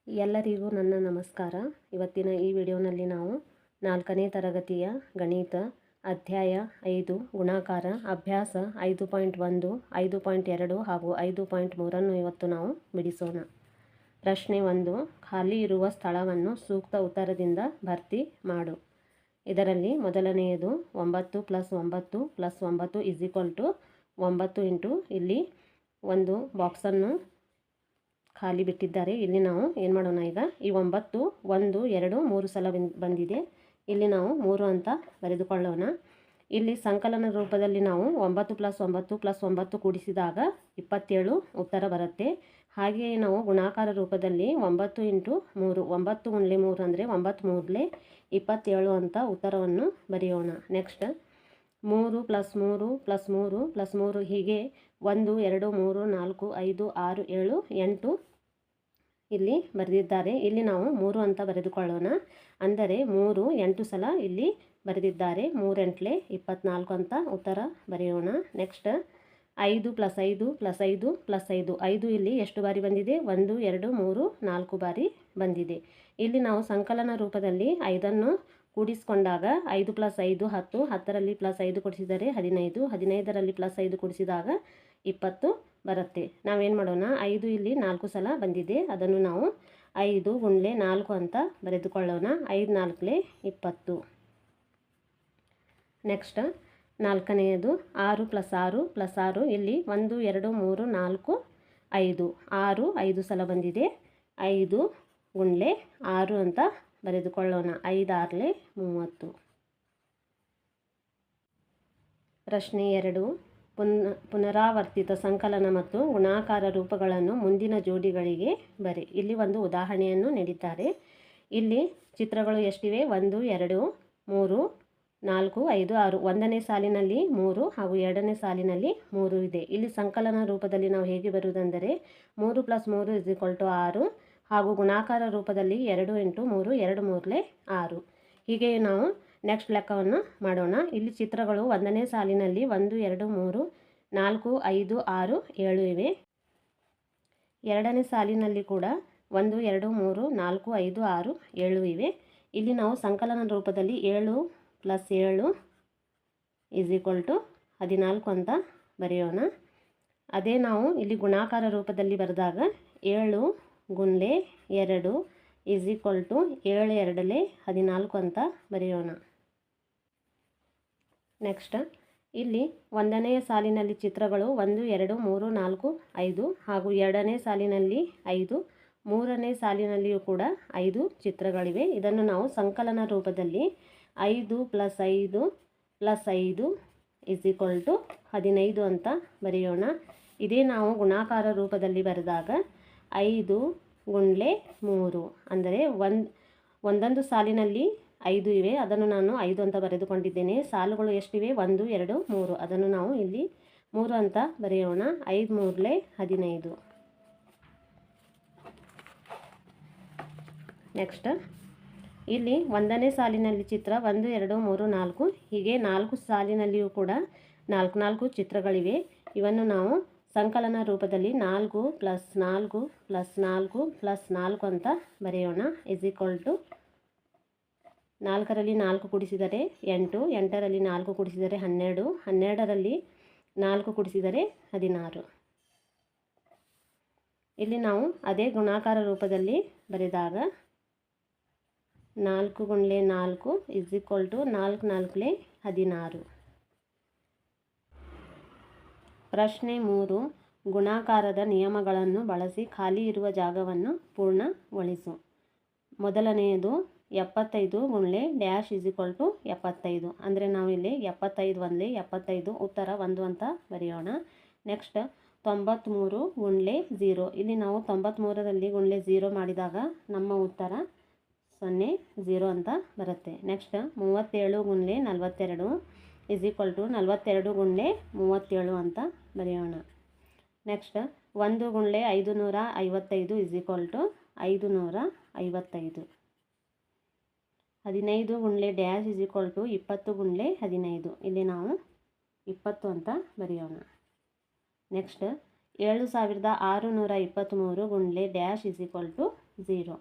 ಎಲ್ಲರಿಗೂ ನನ್ನ ನಮಸ್ಕಾರ. ಇವತ್ತಿನ ಈ ವಿಡಿಯೋನಲ್ಲಿ ನಾವು 4ನೇ ತರಗತಿಯ ಗಣಿತ ಅಧ್ಯಾಯ 5 ಗುಣಾಕಾರ ಅಭ್ಯಾಸ 5.1, 5.2 ಹಾಗೂ 5.3 ಇವತ್ತು ನಾವು ಬಿಡಿಸೋಣ. ಪ್ರಶ್ನೆ 1. ಖಾಲಿ ಇರುವ ಸ್ಥಳವನ್ನು ಸೂಕ್ತ ಉತ್ತರದಿಂದ ಭರ್ತಿ ಮಾಡು. ಇದರಲ್ಲಿ ಮೊದಲನೆಯದು 9 + 9 + 9 9 ಇಂಟು ಇಲ್ಲಿ ಒಂದು ಬಾಕ್ಸನ್ನು ಖಾಲಿ ಬಿಟ್ಟಿದ್ದಾರೆ. ಇಲ್ಲಿ ನಾವು ಏನು ಮಾಡೋಣ, ಈಗ ಈ 9 1 2 3 ಸಲ ಬಂದಿದೆ. ಇಲ್ಲಿ ನಾವು 3 ಅಂತ ಬರೆದುಕೊಳ್ಳೋಣ. ಇಲ್ಲಿ ಸಂಕಲನ ರೂಪದಲ್ಲಿ ನಾವು 9 + 9 + 9 ಕೂಡಿಸಿದಾಗ 27 ಉತ್ತರ ಬರುತ್ತೆ. ಹಾಗೆಯೇ ನಾವು ಗುಣಾಕಾರ ರೂಪದಲ್ಲಿ 9 × 3 9 × 3 ಅಂದರೆ 9 3 27 ಅಂತ ಉತ್ತರವನ್ನು ಬರೆಯೋಣ. ನೆಕ್ಸ್ಟ್ 3 + 3 + 3 + 3 ಹೀಗೆ 1 2 3 4 5 6 7 8 ಇಲ್ಲಿ ಬರೆದಿದ್ದಾರೆ. ಇಲ್ಲಿ ನಾವು 3 ಅಂತ ಬರೆದುಕೊಳ್ಳೋಣ. ಅಂದರೆ 3 8 ಸಲ ಇಲ್ಲಿ ಬರೆದಿದ್ದಾರೆ. 3 8 24 ಅಂತ ಉತ್ತರ ಬರೆಯೋಣ. ನೆಕ್ಸ್ಟ್ 5 + 5 + 5 + 5 5 ಇಲ್ಲಿ ಎಷ್ಟು ಬಾರಿ ಬಂದಿದೆ? 1 2 3 4 ಬಾರಿ ಬಂದಿದೆ. ಇಲ್ಲಿ ನಾವು ಸಂಕಲನ ರೂಪದಲ್ಲಿ 5ಅನ್ನು ಕೂಡಿಸಿಕೊಂಡಾಗ 5 + 5 10 10ರಲ್ಲಿ +5 ಕೂಡಿಸಿದರೆ 15 15ರಲ್ಲಿ +5 ಕೂಡಿಸಿದಾಗ 20 ಬರುತ್ತೆ. ನಾವೇನು ಮಾಡೋಣ, 5 ಇಲ್ಲಿ 4 ಸಲ ಬಂದಿದೆ. ಅದನ್ನು ನಾವು 5 × 4 ಅಂತ ಬರೆದುಕೊಳ್ಳೋಣ. 5 4 20. ನೆಕ್ಸ್ಟ್ 4ನೆಯದು 6 + 6 + 6 ಇಲ್ಲಿ 1 2 3 4 5 6 5 ಸಲ ಬಂದಿದೆ. 5 × 6 ಅಂತ ಬರೆದುಕೊಳ್ಳೋಣ. 5 6 30. ಪ್ರಶ್ನೆ 2. ಪುನರಾವರ್ತಿತ ಸಂಕಲನ ಮತ್ತು ಗುಣಾಕಾರ ರೂಪಗಳನ್ನು ಮುಂದಿನ ಜೋಡಿಗಳಿಗೆ ಬರೆ. ಇಲ್ಲಿ ಒಂದು ಉದಾಹರಣೆಯನ್ನು ನೀಡಿದ್ದಾರೆ. ಇಲ್ಲಿ ಚಿತ್ರಗಳು ಎಷ್ಟಿವೆ? 1 2 3 4 5 6. 1ನೇ ಸಾಲಿನಲ್ಲಿ 3 ಹಾಗೂ 2ನೇ ಸಾಲಿನಲ್ಲಿ 3 ಇದೆ. ಇಲ್ಲಿ ಸಂಕಲನ ರೂಪದಲ್ಲಿ ನಾವು ಹೇಗೆ ಬರುವುದೆಂದರೆ 3 + 3 = 6 ಹಾಗೂ ಗುಣಾಕಾರ ರೂಪದಲ್ಲಿ 2 × 3 2 3 6. ಹೀಗೆ ನಾವು ನೆಕ್ಸ್ಟ್ ಲೆಕ್ಕವನ್ನು ಮಾಡೋಣ. ಇಲ್ಲಿ ಚಿತ್ರಗಳು 1ನೇ ಸಾಲಿನಲ್ಲಿ 1 2 3 4 5 6 7 ಇವೆ. 2ನೇ ಸಾಲಿನಲ್ಲಿ ಕೂಡ 1 2 3 4 5 6 7 ಇವೆ. ಇಲ್ಲಿ ನಾವು ಸಂಕಲನ ರೂಪದಲ್ಲಿ 7 + 7 = 14 ಅಂತ ಬರೆಯೋಣ. ಅದೇ ನಾವು ಇಲ್ಲಿ ಗುಣಾಕಾರ ರೂಪದಲ್ಲಿ ಬರೆದಾಗ 7 × 2 7 2 14 ಅಂತ ಬರೆಯೋಣ. ನೆಕ್ಸ್ಟ್ ಇಲ್ಲಿ 1ನೇ ಸಾಲಿನಲ್ಲಿ ಚಿತ್ರಗಳು 1 2 3 4 5 ಹಾಗೂ 2ನೇ ಸಾಲಿನಲ್ಲಿ 5, 3ನೇ ಸಾಲಿನಲ್ಲಿಯೂ ಕೂಡ 5 ಚಿತ್ರಗಳಿವೆ. ಇದನ್ನು ನಾವು ಸಂಕಲನ ರೂಪದಲ್ಲಿ 5 + 5 + 5 = 15 ಅಂತ ಬರೆಯೋಣ. ಇದೇ ನಾವು ಗುಣಾಕಾರ ರೂಪದಲ್ಲಿ ಬರೆದಾಗ 5 × 3 ಅಂದರೆ ಒಂದೊಂದು ಸಾಲಿನಲ್ಲಿ 5 ಇವೆ. ಅದನ್ನು ನಾನು 5 ಅಂತ ಬರೆದುಕೊಂಡಿದ್ದೇನೆ. ಸಾಲುಗಳು ಎಷ್ಟಿವೆ? 1 2 3. ಅದನ್ನು ನಾವು ಇಲ್ಲಿ 3 ಅಂತ ಬರೆಯೋಣ. 5 3 15. ನೆಕ್ಸ್ಟ್ ಇಲ್ಲಿ 1ನೇ ಸಾಲಿನಲ್ಲಿ ಚಿತ್ರ 1 2 3 4 ಹೀಗೆ 4 ಸಾಲಿನಲ್ಲಿಯೂ ಕೂಡ 4 4 ಚಿತ್ರಗಳಿವೆ. ಇವನ್ನು ನಾವು ಸಂಕಲನ ರೂಪದಲ್ಲಿ 4 + 4 + 4 + 4 ಅಂತ ಬರೆಯೋಣ. = 4ರಲ್ಲಿ 4 ಕೂಡಿಸಿದರೆ 8, 8ರಲ್ಲಿ 4 ಕೂಡಿಸಿದರೆ 12, 12ರಲ್ಲಿ 4 ಕೂಡಿಸಿದರೆ 16. ಇಲ್ಲಿ ನಾವು ಅದೇ ಗುಣಾಕಾರ ರೂಪದಲ್ಲಿ ಬರೆದಾಗ 4 × 4 = 4 4 16. ಪ್ರಶ್ನೆ 3. ಗುಣಾಕಾರದ ನಿಯಮಗಳನ್ನು ಬಳಸಿ ಖಾಲಿ ಇರುವ ಜಾಗವನ್ನು ಪೂರ್ಣಗೊಳಿಸು. ಮೊದಲನೆಯದು 75 × ಡ್ಯಾಶ್ = 75. ಅಂದರೆ ನಾವು ಇಲ್ಲಿ 75 1 75 ಉತ್ತರ 1 ಅಂತ ಬರೆಯೋಣ. ನೆಕ್ಸ್ಟ್ 93 × 0. ಇಲ್ಲಿ ನಾವು 93ರಲ್ಲಿ × 0 ಮಾಡಿದಾಗ ನಮ್ಮ ಉತ್ತರ 0 0 ಅಂತ ಬರುತ್ತೆ. ನೆಕ್ಸ್ಟ್ 37 × 42 = 42 × 37 ಅಂತ ಬರೆಯೋಣ. ನೆಕ್ಸ್ಟ್ 1 × 555 = 555. 15 × ಡ್ಯಾಶ್ = 20 × 15. ಇಲ್ಲಿ ನಾವು 20 ಅಂತ ಬರೆಯೋಣ. ನೆಕ್ಸ್ಟ್ 7623 ಗುಂಡ್ಲೆ ಡ್ಯಾಶ್ ಇಸ್ ಈಕ್ವಲ್ ಟು 0.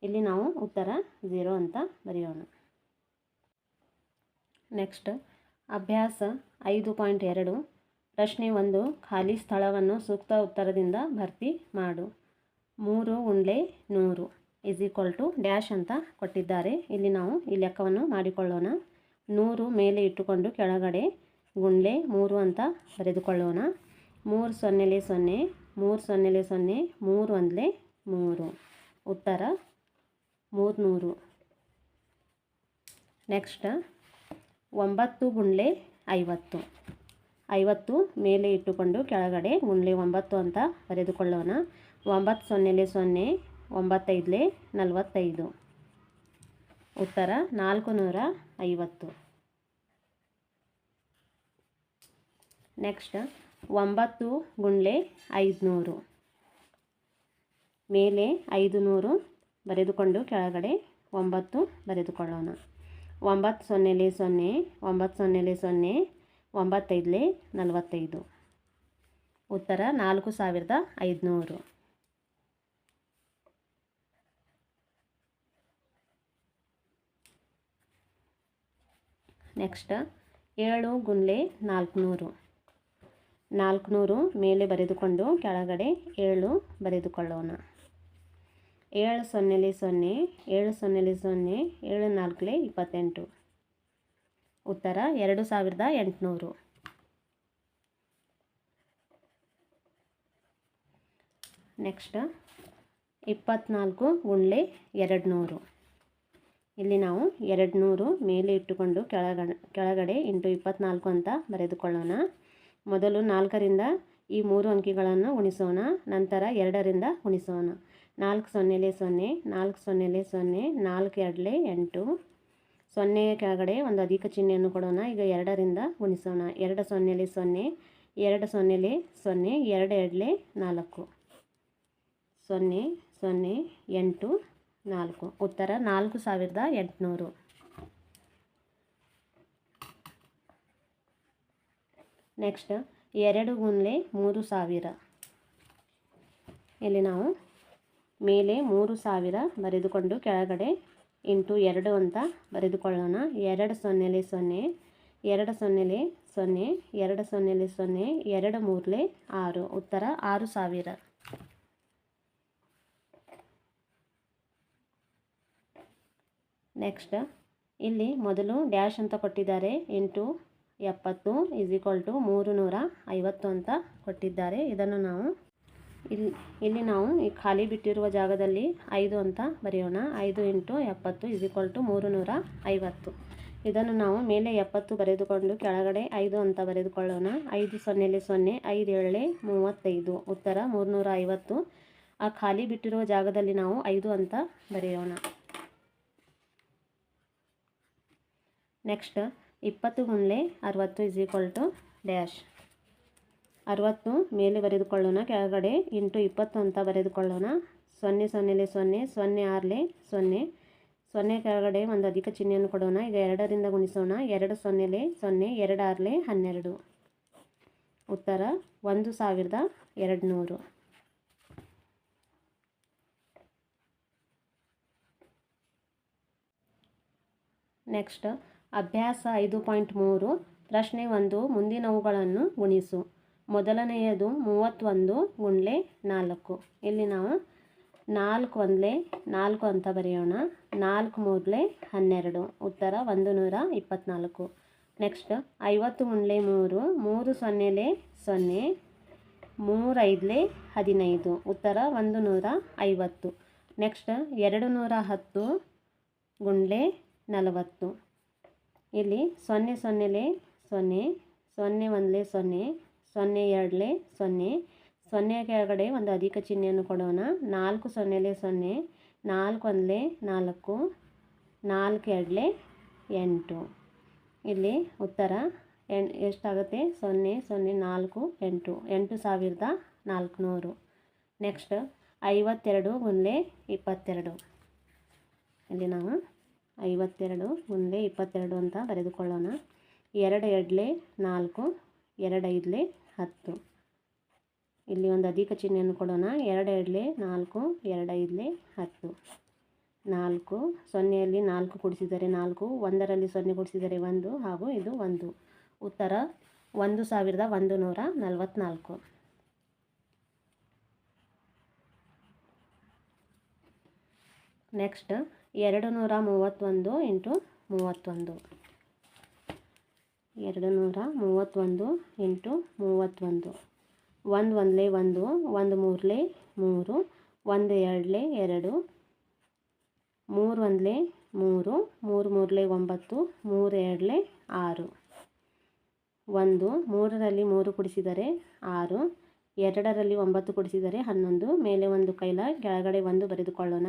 ಇಲ್ಲಿ ನಾವು ಉತ್ತರ 0 ಅಂತ ಬರೆಯೋಣ. ನೆಕ್ಸ್ಟ್ ಅಭ್ಯಾಸ 5.2 ಪ್ರಶ್ನೆ 1 ಖಾಲಿ ಸ್ಥಳವನ್ನು ಸೂಕ್ತ ಉತ್ತರದಿಂದ ಭರ್ತಿ ಮಾಡು. 3 ಗುಂಡ್ಲೆ 100 ಇಸ್ ಈಕ್ವಲ್ ಟು ಡ್ಯಾಶ್ ಅಂತ ಕೊಟ್ಟಿದ್ದಾರೆ. ಇಲ್ಲಿ ನಾವು ಈ ಲೆಕ್ಕವನ್ನು ಮಾಡಿಕೊಳ್ಳೋಣ. 100 ಮೇಲೆ ಇಟ್ಟುಕೊಂಡು ಕೆಳಗಡೆ ಗುಂಡ್ಲೆ 3 ಅಂತ ಬರೆದುಕೊಳ್ಳೋಣ. 3 0 0 3 0 0 3 1 3 ಉತ್ತರ 300. ನೆಕ್ಸ್ಟ್ 9 ಗುಂಡ್ಲೆ 50 50 ಮೇಲೆ ಇಟ್ಟುಕೊಂಡು ಕೆಳಗಡೆ ಗುಂಡ್ಲೆ 9 ಅಂತ ಬರೆದುಕೊಳ್ಳೋಣ. 9 0 0 9 5 45 ಉತ್ತರ 450. ನೆಕ್ಸ್ಟ್ 9 ಗುಂಡ್ಲೆ 500 ಮೇಲೆ 500 ಬರೆದುಕೊಂಡು ಕೆಳಗಡೆ 9 ಬರೆದುಕೊಳ್ಳೋಣ. 9 0 0 9 0 0 9 5 45 ಉತ್ತರ 4500. ನೆಕ್ಸ್ಟ್ 7 ಗುಂಡ್ಲೆ 400 400 ಮೇಲೆ ಬರೆದುಕೊಂಡು ಕೆಳಗಡೆ 7 ಬರೆದುಕೊಳ್ಳೋಣ. 7 0 0 7 0 0 7 4 28 ಉತ್ತರ 2800. ನೆಕ್ಸ್ಟ್ 24 ಗುಂಡ್ಲೆ 200 ಇಲ್ಲಿ ನಾವು 200 ಮೇಲೆ ಇಟ್ಟುಕೊಂಡು ಕೆಳಗಡೆ ಇಂಟು 24 ಅಂತ ಬರೆದುಕೊಳ್ಳೋಣ. ಮೊದಲು 4ರಿಂದ ಈ 3 ಅಂಕಿಗಳನ್ನು ಗುಣಿಸೋಣ. ನಂತರ 2ರಿಂದ ಗುಣಿಸೋಣ. 4 0 0 4 0 0 4 2 8 0 ಕೆಳಗಡೆ ಒಂದು ಅಧಿಕ ಚಿಹ್ನೆಯನ್ನು ಕೊಡೋಣ. ಈಗ 2ರಿಂದ ಗುಣಿಸೋಣ. 2 0 0 2 0 0 2 2 4 0 0 8 4 ಉತ್ತರ 4800. ನೆಕ್ಸ್ಟ್ 2 ಗುಂಡ್ಲೆ 3000 ಇಲ್ಲಿ ನಾವು ಮೇಲೆ 3000 ಬರೆದುಕೊಂಡು ಕೆಳಗಡೆ ಇಂಟು 2 ಅಂತ ಬರೆದುಕೊಳ್ಳೋಣ. 2 0 0 2 0 0 2 0 0 2 3 6 ಉತ್ತರ 6000. ನೆಕ್ಸ್ಟ್ ಇಲ್ಲಿ ಮೊದಲು ಡ್ಯಾಶ್ ಅಂತ ಕೊಟ್ಟಿದ್ದಾರೆ. ಇಂಟು 70 ಇಸ್ ಈಕ್ವಲ್ ಟು 350 ಅಂತ ಕೊಟ್ಟಿದ್ದಾರೆ. ಇದನ್ನು ನಾವು ಇಲ್ಲಿ ನಾವು ಈ ಖಾಲಿ ಬಿಟ್ಟಿರುವ ಜಾಗದಲ್ಲಿ 5 ಅಂತ ಬರೆಯೋಣ. 5 ಇಂಟು 70 ಇಸ್ ಈಕ್ವಲ್ ಟು 350. ಇದನ್ನು ನಾವು ಮೇಲೆ 70 ಬರೆದುಕೊಂಡು ಕೆಳಗಡೆ 5 ಅಂತ ಬರೆದುಕೊಳ್ಳೋಣ. 5 0 0 5 7 35 ಉತ್ತರ 350. ಆ ಖಾಲಿ ಬಿಟ್ಟಿರುವ ಜಾಗದಲ್ಲಿ ನಾವು 5 ಅಂತ ಬರೆಯೋಣ. ನೆಕ್ಸ್ಟ್ 20 ಗುಂಡ್ಲೆ 60 ಇಸ್ ಈಕ್ವಲ್ ಟು ಡ್ಯಾಶ್ 60 ಮೇಲೆ ಬರೆದುಕೊಳ್ಳೋಣ. ಕೆಳಗಡೆ ಇಂಟು 20 ಅಂತ ಬರೆದುಕೊಳ್ಳೋಣ. 0 0 0 0 6 0 0 ಕೆಳಗಡೆ ಒಂದು ಅಧಿಕ ಚಿಹ್ನೆಯನ್ನು ಕೊಡೋಣ. ಈಗ 2ರಿಂದ ಗುಣಿಸೋಣ. 2 0 0 2 6 12 ಉತ್ತರ 1200. ನೆಕ್ಸ್ಟ್ ಅಭ್ಯಾಸ 5.3 ಪ್ರಶ್ನೆ 1 ಮುಂದಿನವುಗಳನ್ನು ಗುಣಿಸು. ಮೊದಲನೆಯದು 31 ಗುಂಡ್ಲೆ 4 ಇಲ್ಲಿ ನಾವು 4 1 4 ಅಂತ ಬರೆಯೋಣ. 4 3 12 ಉತ್ತರ 124. ನೆಕ್ಸ್ಟ್ 50 ಗುಂಡ್ಲೆ 3 3 0 0 3 5 15 ಉತ್ತರ 150. ನೆಕ್ಸ್ಟ್ 210 ಗುಂಡ್ಲೆ 40 ಇಲ್ಲಿ 0 0 0 0 1 0 0 2 0 0 ಕೆಳಗಡೆ ಒಂದು ಅಧಿಕ ಚಿಹ್ನೆಯನ್ನು ಕೊಡೋಣ. 4 0 0 4 1 4 4 2 8 ಇಲ್ಲಿ ಉತ್ತರ ಎಷ್ಟಾಗುತ್ತೆ? 0 0 4 8 8400. ನೆಕ್ಸ್ಟ್ 52 ಗುಂಡ್ಲೆ 22 ಇಲ್ಲಿ ನಾವು 52 ಗುಂಡ್ಲೆ 22 ಅಂತ ಬರೆದುಕೊಳ್ಳೋಣ. 2 2 4 2 5 10 ಇಲ್ಲಿ ಒಂದು ಅಧಿಕ ಚಿಹ್ನೆಯನ್ನು ಕೊಡೋಣ. 2 2 4, 2 5 10, 4 0ಯಲ್ಲಿ 4 ಕೂಡಿಸಿದರೆ 4, 1ರಲ್ಲಿ 0 ಕೂಡಿಸಿದರೆ 1 ಹಾಗೂ ಇದು 1. ಉತ್ತರ 1144. Next 231 into 31. 231 ಇಂಟು 31. 1 1 1, 1 3 3, 1 2 2, 3 1 3, 3 3 9, 3 2 6. 1 3ರಲ್ಲಿ 3 ಕೂಡಿಸಿದರೆ 6, 2ರಲ್ಲಿ 9 ಕೂಡಿಸಿದರೆ 11, ಮೇಲೆ ಒಂದು ಕೈಲ ಕೆಳಗಡೆ 1 ಬರೆದುಕೊಳ್ಳೋಣ.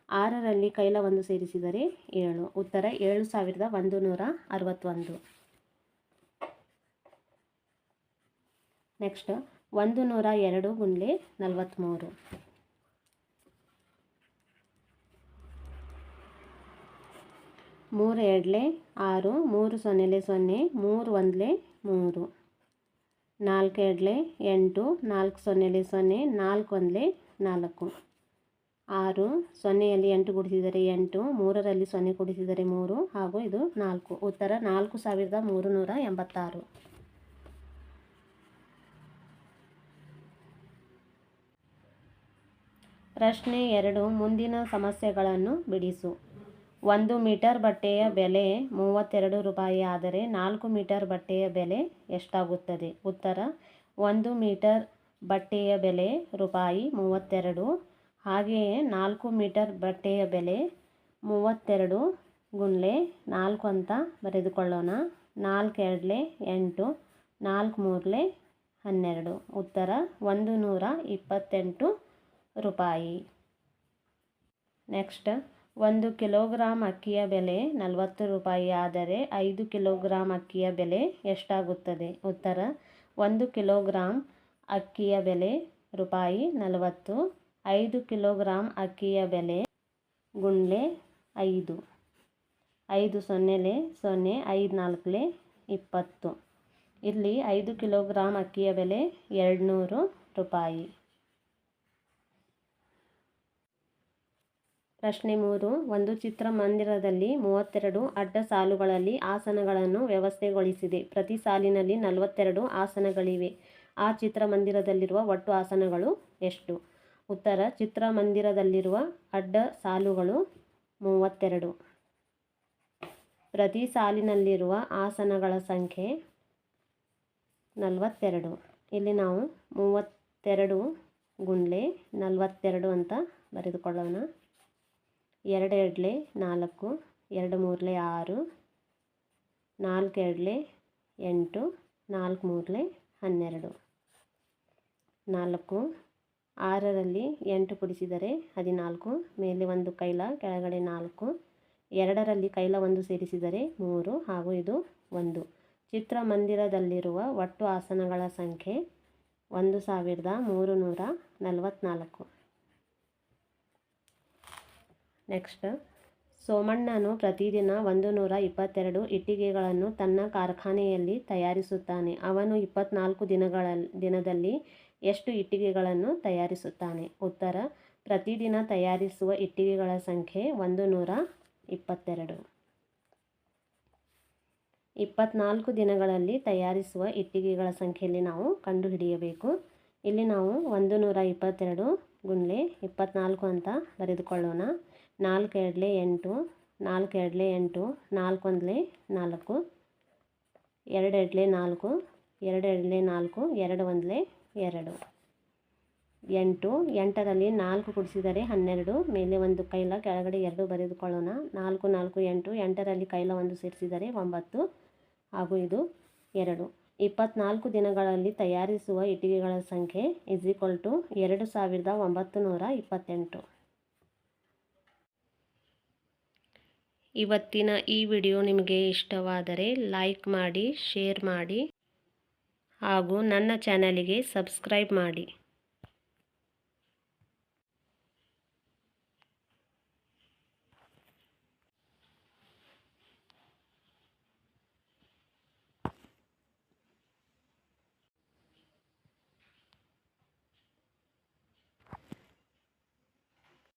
6ರಲ್ಲಿ ಕೈಲ 1 ಸೇರಿಸಿದರೆ 7. ಉತ್ತರ 7161. ನೆಕ್ಸ್ಟ್ 102 ಗುಂಡ್ಲೆ 43. 3 2 6, 3 0 0, 3 1 3, 4 2 8, 4 0 0, 4 1 4. 6 0ಯಲ್ಲಿ 8 ಕೂಡಿಸಿದರೆ 8, 3ರಲ್ಲಿ 0 ಕೂಡಿಸಿದರೆ 3 ಹಾಗೂ ಇದು 4. ಉತ್ತರ 4386. ಪ್ರಶ್ನೆ 2. ಮುಂದಿನ ಸಮಸ್ಯೆಗಳನ್ನು ಬಿಡಿಸು. 1 ಮೀಟರ್ ಬಟ್ಟೆಯ ಬೆಲೆ 32 ರೂಪಾಯಿ ಆದರೆ 4 ಮೀಟರ್ ಬಟ್ಟೆಯ ಬೆಲೆ ಎಷ್ಟಾಗುತ್ತದೆ? ಉತ್ತರ 1 ಮೀಟರ್ ಬಟ್ಟೆಯ ಬೆಲೆ ರೂಪಾಯಿ 32, ಹಾಗೆಯೇ 4 ಮೀಟರ್ ಬಟ್ಟೆಯ ಬೆಲೆ 32 ಗುಂಡ್ಲೆ 4 ಅಂತ ಬರೆದುಕೊಳ್ಳೋಣ. 4 2 8, 4 3 12. ಉತ್ತರ 128 ರೂಪಾಯಿ. ನೆಕ್ಸ್ಟ್ 1 ಕಿಲೋಗ್ರಾಮ್ ಅಕ್ಕಿಯ ಬೆಲೆ 40 ರೂಪಾಯಿ ಆದರೆ 5 ಕಿಲೋಗ್ರಾಮ್ ಅಕ್ಕಿಯ ಬೆಲೆ ಎಷ್ಟಾಗುತ್ತದೆ? ಉತ್ತರ 1 ಕಿಲೋಗ್ರಾಮ್ ಅಕ್ಕಿಯ ಬೆಲೆ ರೂಪಾಯಿ 40, 5 ಕಿಲೋಗ್ರಾಮ್ ಅಕ್ಕಿಯ ಬೆಲೆ ಗುಂಡ್ಲೆ 5. 5 0 0, 5 4 20. ಇಲ್ಲಿ 5 ಕಿಲೋಗ್ರಾಮ್ ಅಕ್ಕಿಯ ಬೆಲೆ 200 ರೂಪಾಯಿ. ಪ್ರಶ್ನೆ 3. ಒಂದು ಚಿತ್ರಮಂದಿರದಲ್ಲಿ 32 ಅಡ್ಡ ಸಾಲುಗಳಲ್ಲಿ ಆಸನಗಳನ್ನು ವ್ಯವಸ್ಥೆಗೊಳಿಸಿದೆ. ಪ್ರತಿ ಸಾಲಿನಲ್ಲಿ 42 ಆಸನಗಳಿವೆ. ಆ ಚಿತ್ರಮಂದಿರದಲ್ಲಿರುವ ಒಟ್ಟು ಆಸನಗಳು ಎಷ್ಟು? ಉತ್ತರ ಚಿತ್ರಮಂದಿರದಲ್ಲಿರುವ ಅಡ್ಡ ಸಾಲುಗಳು 32. ಪ್ರತಿ ಸಾಲಿನಲ್ಲಿರುವ ಆಸನಗಳ ಸಂಖ್ಯೆ 42. ಇಲ್ಲಿ ನಾವು 32 ಗುಂಡ್ಲೆ 42 ಅಂತ ಬರೆದುಕೊಳ್ಳೋಣ. 2 2 4, 2 3 6, 4 2 8, 4 3 12. 4 6ರಲ್ಲಿ 8 ಕೂಡಿಸಿದರೆ 14, ಮೇಲೆ ಒಂದು ಕೈಲ ಕೆಳಗಡೆ 4, 2ರಲ್ಲಿ ಕೈಲ 1 ಸೇರಿಸಿದರೆ 3 ಹಾಗೂ ಇದು 1. ಚಿತ್ರಮಂದಿರದಲ್ಲಿರುವ ಒಟ್ಟು ಆಸನಗಳ ಸಂಖ್ಯೆ 1344. ನೆಕ್ಸ್ಟ್ ಸೋಮಣ್ಣನು ಪ್ರತಿದಿನ 122 ಇಟ್ಟಿಗೆಗಳನ್ನು ತನ್ನ ಕಾರ್ಖಾನೆಯಲ್ಲಿ ತಯಾರಿಸುತ್ತಾನೆ. ಅವನು 24 ದಿನದಲ್ಲಿ ಎಷ್ಟು ಇಟ್ಟಿಗೆಗಳನ್ನು ತಯಾರಿಸುತ್ತಾನೆ? ಉತ್ತರ ಪ್ರತಿದಿನ ತಯಾರಿಸುವ ಇಟ್ಟಿಗೆಗಳ ಸಂಖ್ಯೆ 122. 24 ದಿನಗಳಲ್ಲಿ ತಯಾರಿಸುವ ಇಟ್ಟಿಗೆಗಳ ಸಂಖ್ಯೆಯಲ್ಲಿ ನಾವು ಕಂಡುಹಿಡಿಯಬೇಕು. ಇಲ್ಲಿ ನಾವು 122 ಗುಂಡ್ಲೆ 24 ಅಂತ ಬರೆದುಕೊಳ್ಳೋಣ. 4 2 8, 4 2 8, 4 1 4, 2 2 4, 2 2 4, 2 1 2. 8 8ರಲ್ಲಿ 4 ಕೂಡಿಸಿದರೆ 12, ಮೇಲೆ ಒಂದು ಕೈಲ ಕೆಳಗಡೆ 2 ಬರೆದುಕೊಳ್ಳೋಣ. 4 4 8, 8ರಲ್ಲಿ ಕೈಲ 1 ಸೇರಿಸಿದರೆ 9 ಹಾಗೂ ಇದು 2. 24 ದಿನಗಳಲ್ಲಿ ತಯಾರಿಸುವ ಇಟ್ಟಿಗೆಗಳ ಸಂಖ್ಯೆ = 2928. ಇವತ್ತಿನ ಈ ವಿಡಿಯೋ ನಿಮಗೆ ಇಷ್ಟವಾದರೆ ಲೈಕ್ ಮಾಡಿ, ಶೇರ್ ಮಾಡಿ ಹಾಗೂ ನನ್ನ ಚಾನಲಿಗೆ ಸಬ್ಸ್ಕ್ರೈಬ್ ಮಾಡಿ.